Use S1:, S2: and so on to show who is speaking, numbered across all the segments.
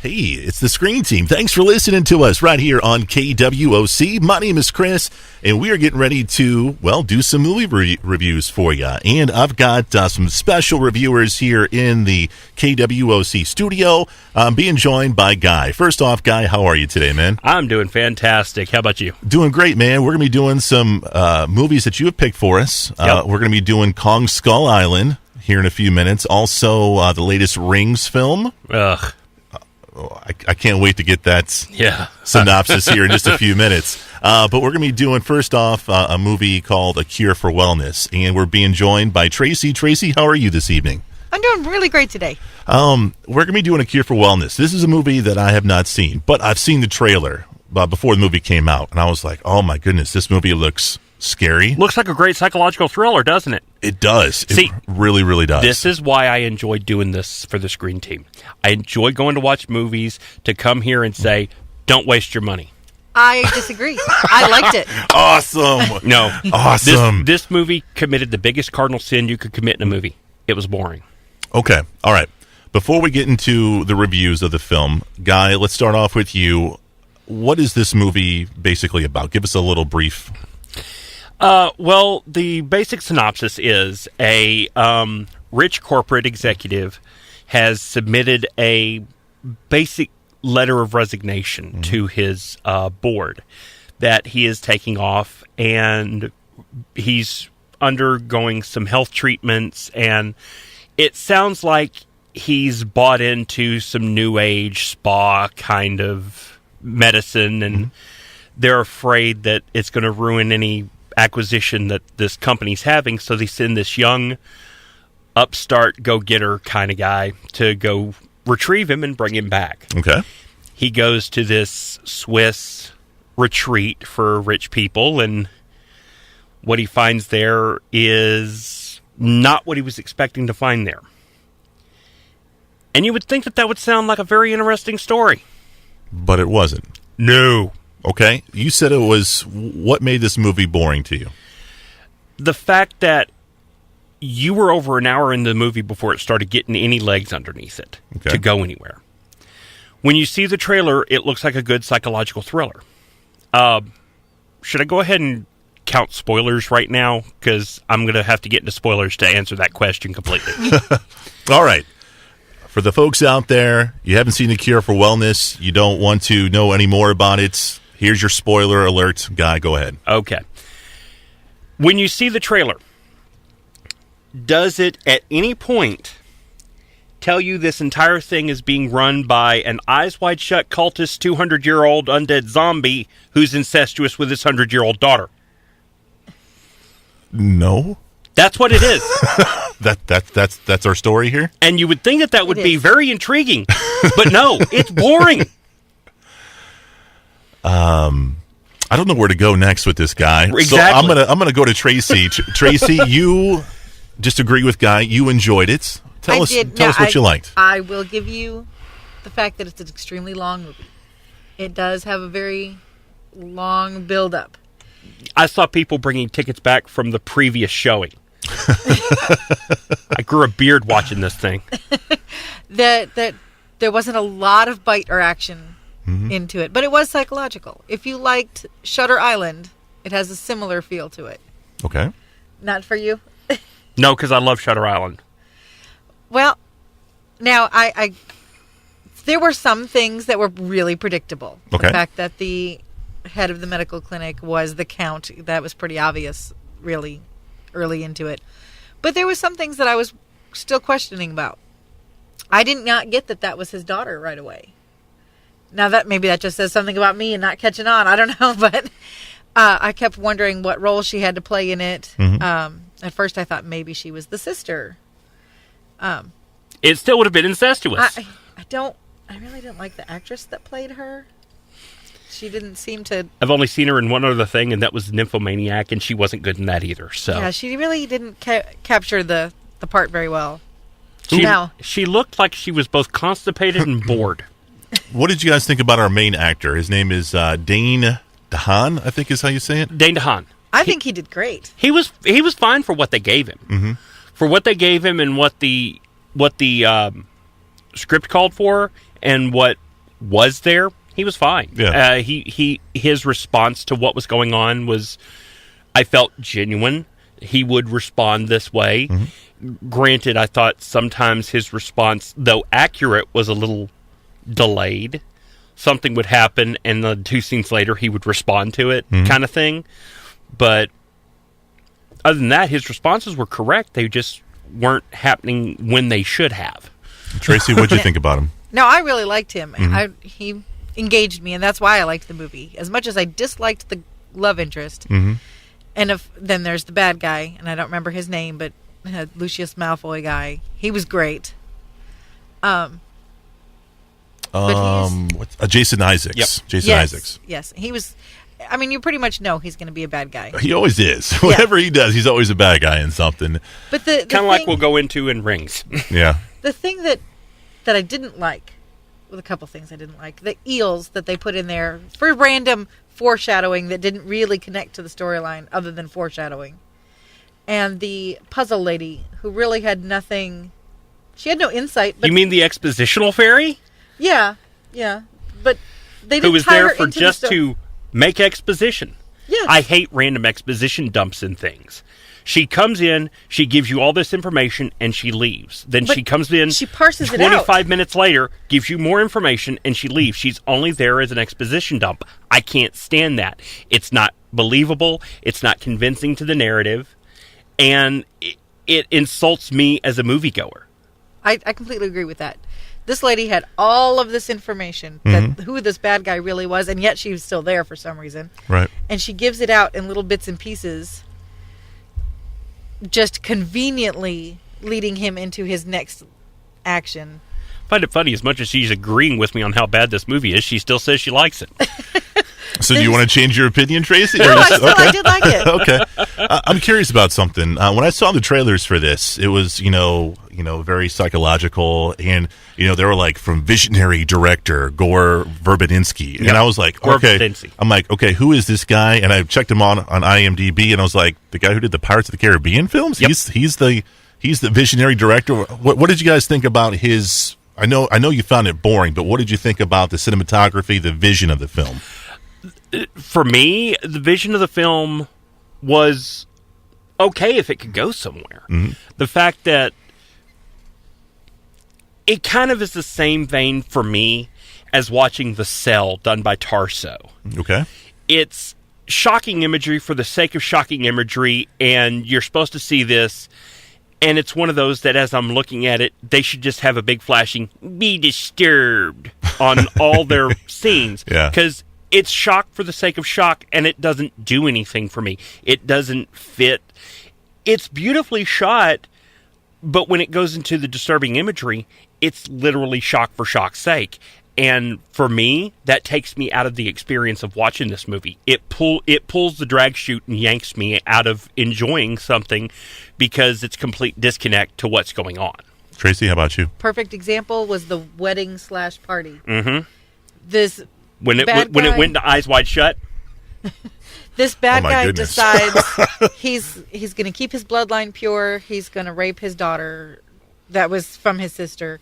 S1: Hey, it's the Screen Team. Thanks for listening to us right here on KWOC. My name is Chris, and we are getting ready to, do some movie reviews for you. And I've got some special reviewers here in the KWOC studio. I'm being joined by Guy. First off, Guy, how are you today, man?
S2: I'm doing fantastic. How about you?
S1: Doing great, man. We're going to be doing some movies that you have picked for us.
S2: Yep.
S1: We're going to be doing Kong Skull Island here in a few minutes. Also, the latest Rings film.
S2: Ugh.
S1: I can't wait to get that synopsis here in just a few minutes. But we're going to be doing, first off, a movie called A Cure for Wellness. And we're being joined by Tracy. Tracy, how are you this evening?
S3: I'm doing really great today.
S1: We're going to be doing A Cure for Wellness. This is a movie that I have not seen, but I've seen the trailer before the movie came out. And I was like, oh my goodness, this movie looks scary.
S2: Looks like a great psychological thriller, doesn't it?
S1: It does.
S2: See,
S1: it really, really does.
S2: This is why I enjoy doing this for the Screen Team. I enjoy going to watch movies, to come here and say, don't waste your money.
S3: I disagree. I liked it.
S1: Awesome.
S2: No.
S1: Awesome.
S2: This movie committed the biggest cardinal sin you could commit in a movie. It was boring.
S1: Okay. All right. Before we get into the reviews of the film, Guy, let's start off with you. What is this movie basically about? Give us a little brief.
S2: Well, the basic synopsis is a rich corporate executive has submitted a basic letter of resignation to his board that he is taking off, and he's undergoing some health treatments, and it sounds like he's bought into some new age spa kind of medicine, and they're afraid that it's going to ruin any acquisition that this company's having, so they send this young upstart go-getter kind of guy to go retrieve him and bring him back.
S1: Okay.
S2: He goes to this Swiss retreat for rich people, and what he finds there is not what he was expecting to find there. And you would think that would sound like a very interesting story.
S1: But it wasn't.
S2: No.
S1: Okay. You said it was, what made this movie boring to you?
S2: The fact that you were over an hour in the movie before it started getting any legs underneath it to go anywhere. When you see the trailer, it looks like a good psychological thriller. Should I go ahead and count spoilers right now? Because I'm going to have to get into spoilers to answer that question completely.
S1: All right. For the folks out there, you haven't seen The Cure for Wellness, you don't want to know any more about it, here's your spoiler alert. Guy, go ahead.
S2: Okay. When you see the trailer, does it at any point tell you this entire thing is being run by an eyes wide shut cultist 200-year-old undead zombie who's incestuous with his 100-year-old daughter?
S1: No.
S2: That's what it is.
S1: That's our story here?
S2: And you would think that would be very intriguing. But no, it's boring.
S1: I don't know where to go next with this guy.
S2: Exactly.
S1: So I'm gonna go to Tracy. Tracy, you disagree with Guy. You enjoyed it. Tell us what you liked.
S3: I will give you the fact that it's an extremely long movie. It does have a very long build-up.
S2: I saw people bringing tickets back from the previous showing. I grew a beard watching this thing.
S3: That there wasn't a lot of bite or action into it, but it was psychological. If you liked Shutter Island, it has a similar feel to it.
S1: Okay.
S3: Not for you?
S2: No, because I love Shutter Island.
S3: Well, now I there were some things that were really predictable.
S1: Okay.
S3: The fact that the head of the medical clinic was the Count, that was pretty obvious really early into it. But there was some things that I was still questioning about. I did not get that was his daughter right away. Now maybe that just says something about me and not catching on. I don't know, but I kept wondering what role she had to play in it. At first I thought maybe she was the sister.
S2: It still would have been incestuous.
S3: I really didn't like the actress that played her. She didn't seem to...
S2: I've only seen her in one other thing, and that was Nymphomaniac, and she wasn't good in that either. So
S3: yeah, she really didn't capture the part very well.
S2: She looked like she was both constipated and bored.
S1: What did you guys think about our main actor? His name is Dane DeHaan, I think is how you say it.
S2: Dane DeHaan.
S3: I think he did great.
S2: He was fine for what they gave him. For what they gave him and what the script called for, and what was there, he was fine.
S1: Yeah.
S2: His response to what was going on was, I felt, genuine. He would respond this way. Mm-hmm. Granted, I thought sometimes his response, though accurate, was a little delayed. Something would happen, and then 2 scenes later, he would respond to it, kind of thing. But other than that, his responses were correct. They just weren't happening when they should have.
S1: Tracy, what'd you think about him?
S3: No, I really liked him. He engaged me, and that's why I liked the movie. As much as I disliked the love interest, and then there's the bad guy, and I don't remember his name, but Lucius Malfoy guy. He was great.
S1: Jason Isaacs.
S2: Yep.
S1: Jason Isaacs.
S3: Yes, he was. I mean, you pretty much know he's going to be a bad guy.
S1: He always is. Whatever he does, he's always a bad guy in something.
S3: But the
S2: kind of like we'll go into in Rings.
S1: Yeah.
S3: The thing that I didn't like, with a couple things I didn't like, the eels that they put in there for random foreshadowing that didn't really connect to the storyline other than foreshadowing, and the puzzle lady who really had nothing. She had no insight. But
S2: you mean the expositional fairy?
S3: Yeah. But they didn't
S2: who was
S3: tie
S2: there
S3: her
S2: for
S3: into
S2: just to make exposition.
S3: Yes.
S2: I hate random exposition dumps in things. She comes in, she gives you all this information, and she leaves. Then
S3: But
S2: she comes in,
S3: she parses it out.
S2: 25 minutes later, gives you more information, and she leaves. She's only there as an exposition dump. I can't stand that. It's not believable. It's not convincing to the narrative. And it insults me as a moviegoer.
S3: I completely agree with that. This lady had all of this information, that who this bad guy really was, and yet she was still there for some reason.
S1: Right.
S3: And she gives it out in little bits and pieces, just conveniently leading him into his next action.
S2: I find it funny, as much as she's agreeing with me on how bad this movie is, she still says she likes it.
S1: So do you want to change your opinion, Tracy?
S3: No, I did like it.
S1: Okay. I'm curious about something. When I saw the trailers for this, it was, very psychological, and, they were like from visionary director Gore Verbinski. And I was like, okay, who is this guy? And I checked him on IMDb, and I was like, the guy who did the Pirates of the Caribbean films? Yep. He's the visionary director. What did you guys think about his... I know you found it boring, but what did you think about the cinematography, the vision of the film?
S2: For me, the vision of the film was okay if it could go somewhere. Mm-hmm. The fact that it kind of is the same vein for me as watching The Cell done by Tarso.
S1: Okay.
S2: It's shocking imagery for the sake of shocking imagery, and you're supposed to see this, and it's one of those that as I'm looking at it, they should just have a big flashing, "Be disturbed" on all their scenes.
S1: Yeah.
S2: Because it's shock for the sake of shock, and it doesn't do anything for me. It doesn't fit. It's beautifully shot, but when it goes into the disturbing imagery, it's literally shock for shock's sake. And for me, that takes me out of the experience of watching this movie. It pulls the drag chute and yanks me out of enjoying something because it's complete disconnect to what's going on.
S1: Tracy, how about you?
S3: Perfect example was the wedding/party.
S2: Mm-hmm.
S3: This...
S2: When it went into Eyes Wide Shut,
S3: this bad guy
S1: goodness.
S3: decides he's going to keep his bloodline pure. He's going to rape his daughter, that was from his sister,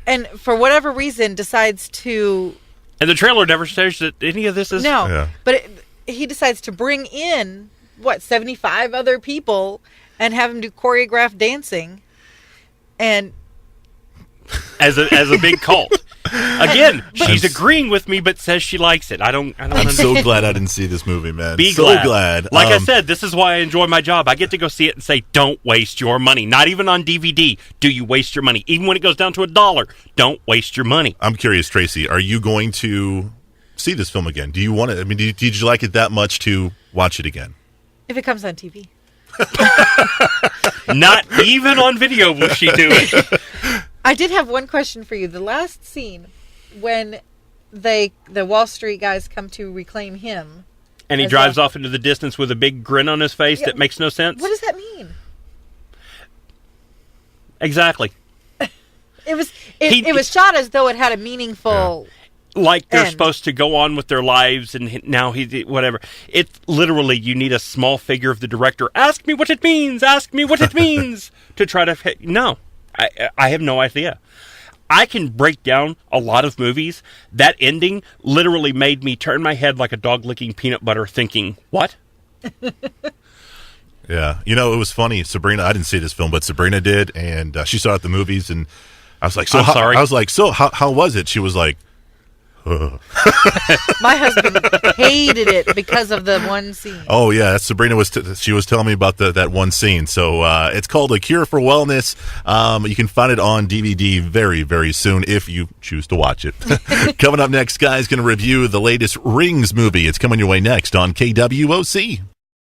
S3: and for whatever reason decides to. And
S2: the trailer never says that any of this is
S3: but he decides to bring in 75 other people and have them do choreographed dancing, and
S2: as a big cult. Again, she's agreeing with me, but says she likes it. I'm
S1: so glad I didn't see this movie, man.
S2: So glad. Like I said, this is why I enjoy my job. I get to go see it and say, don't waste your money. Not even on DVD do you waste your money. Even when it goes down to $1, don't waste your money.
S1: I'm curious, Tracy, are you going to see this film again? Do you want it? I mean, did you like it that much to watch it again?
S3: If it comes on TV.
S2: Not even on video will she do it.
S3: I did have one question for you. The last scene when the Wall Street guys come to reclaim him.
S2: And he drives off into the distance with a big grin on his face that makes no sense.
S3: What does that mean?
S2: Exactly.
S3: It was shot as though it had a meaningful...
S2: Like they're
S3: end.
S2: supposed to go on with their lives, and now whatever. It's literally, you need a small figure of the director. Ask me what it means. Ask me what it means. To try to... No. I have no idea. I can break down a lot of movies. That ending literally made me turn my head like a dog licking peanut butter thinking, what?
S1: Yeah. You know, it was funny. Sabrina, I didn't see this film, but Sabrina did, and she saw it at the movies, and I was like, how was it? She was like,
S3: my husband hated it because of the one scene.
S1: Oh yeah, Sabrina she was telling me about that one scene. So it's called A Cure for Wellness. You can find it on DVD very, very soon if you choose to watch it. Coming up next, guys, going to review the latest Rings movie. It's coming your way next on KWOC.